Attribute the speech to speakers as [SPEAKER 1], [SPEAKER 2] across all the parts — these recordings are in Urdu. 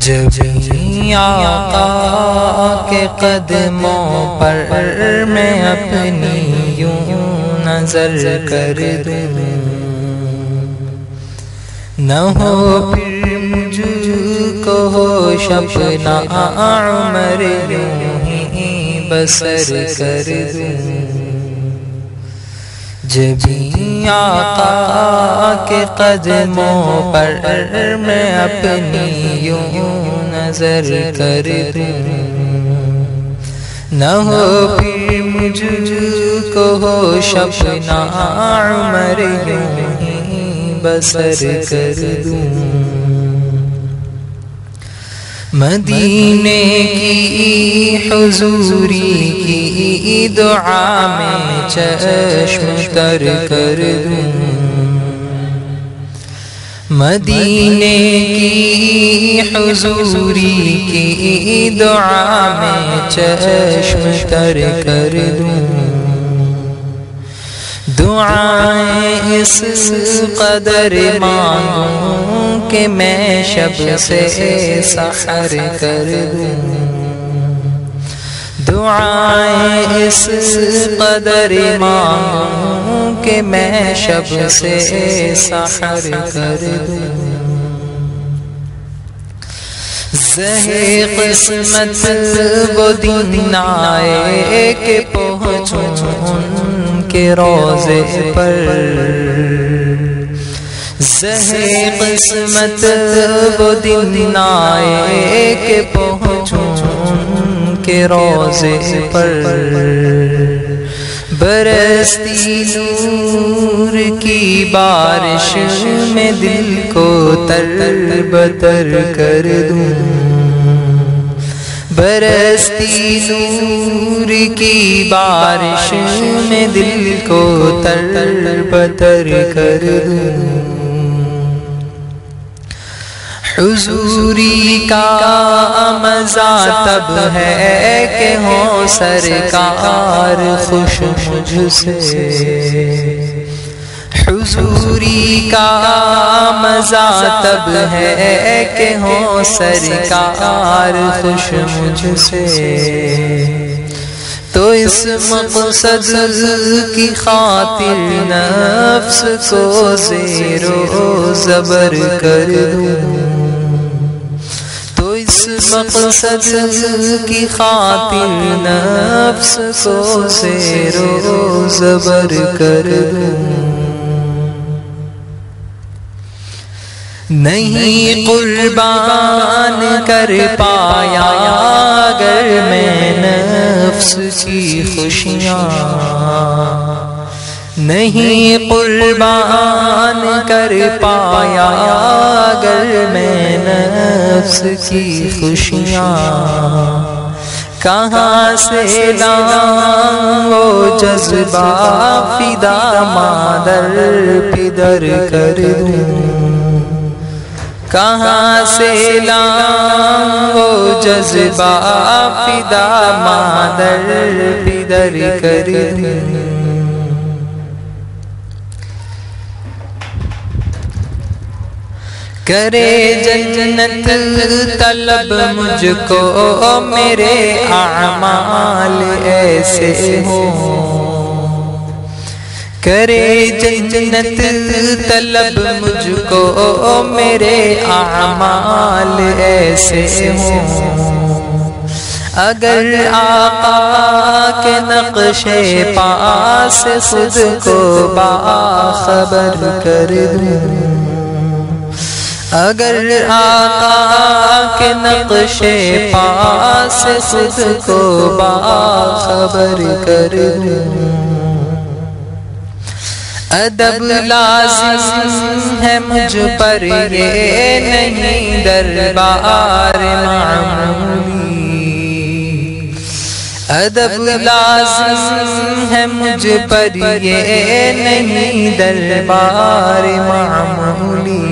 [SPEAKER 1] جب آقا کے قدموں پر میں اپنی یوں نظر کر دوں، نہ ہو پھر مجھ کو ہوش اپنا عمر یوں ہی بسر کر دوں۔ جب آقا کے قدموں پر میں اپنی یوں نظر کر دوں، نہ ہو پھر مجھ کو ہوش اپنا عمر یوں ہی بسر کر دوں۔ مدینے کی حضوری کی دعا میں چشم تر کر دوں، مدینے کی حضوری کی دعا میں چشم تر کر دوں۔ دعائیں اس قدر مانگوں کہ میں شب سے سحر کر دوں، دعائیں اس قدر مانگوں کہ میں شب سے سحر کر دوں۔ زہے قسمت وہ دن آئے کہ پہنچوں ان کے روضے پر، زہے قسمت وہ دن آئے کہ پہنچوں ان کے روضے پر۔ برستی نور کی بارش میں دل کو تر بتر کر دوں، برستی نور کی بارش میں دل کو تر بتر کر دوں۔ حضوری کا مزہ تب ہے کہ ہوں سرکار خوش مجھ سے، حضوری کا مزہ تب ہے کہ ہوں سرکار خوش مجھ سے۔ تو اس مقصد کی خاطر نفس کو زیر و زبر کر دوں، تو اس مقصد کی خاطر نفس کو زیر و زبر کر دوں۔ نہیں قربان کر پایا اگر میں نفس کی خوشیاں، نہیں قربان کر پایا اگر میں نفس کی خوشیاں، کہاں سے لاؤں وہ جذبہ فدا مادر پدر کر دوں، کہاں سے لاؤں وہ جذبہ فدا مادر پدر کر دوں۔ کرے جنت طلب مجھ کو میرے اعمال ایسے ہوں، کرے جنت طلب مجھ کو میرے اعمال ایسے ہوں، اگر آقا کے نقش پاس خود کو باخبر کر دوں، اگر آقا کے نقش پاس خود کو باخبر کر دوں۔ ادب لازم ہے مجھ پر یہ نہیں دربار معمولی، ادب لازم ہے مجھ پر یہ نہیں دربار معمولی۔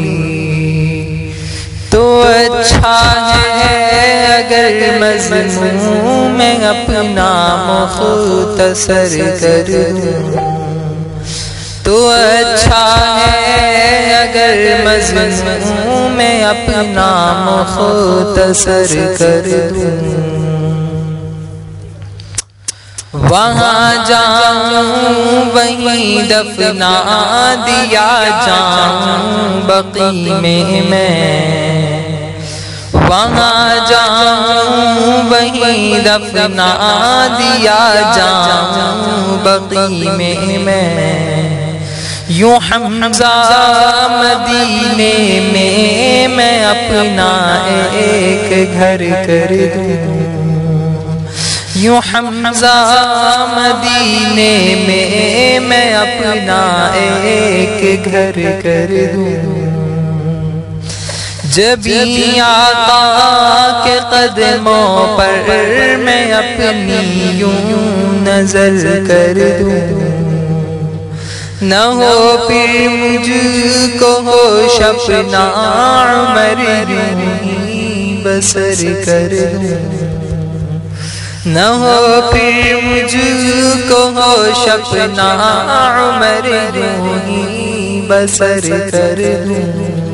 [SPEAKER 1] تو اچھا ہے اگر مضمون میں اپنا مختصر کر دوں، تو اچھا ہے اگر مضمون میں اپنا مختصر کر دوں، وہاں جاؤں وہیں دفنا دیا جاؤں بقی میں، وہاں جاؤں وہیں دفنا دیا جاؤں بقی میں، یوں حمزہ مدینے میں اپنا ایک گھر کر دوں، یوں حمزہ مدینے میں اپنا ایک گھر کر دوں، جبھی آقا کے قدموں پر میں اپنی یوں نظر کر دوں، نہ ہو پھر مجھ کو ہوش اپنا عمر یوں بسر کر دوں، نہ ہو پھر مجھ کو ہوش اپنا عمر یوں بسر کر دوں۔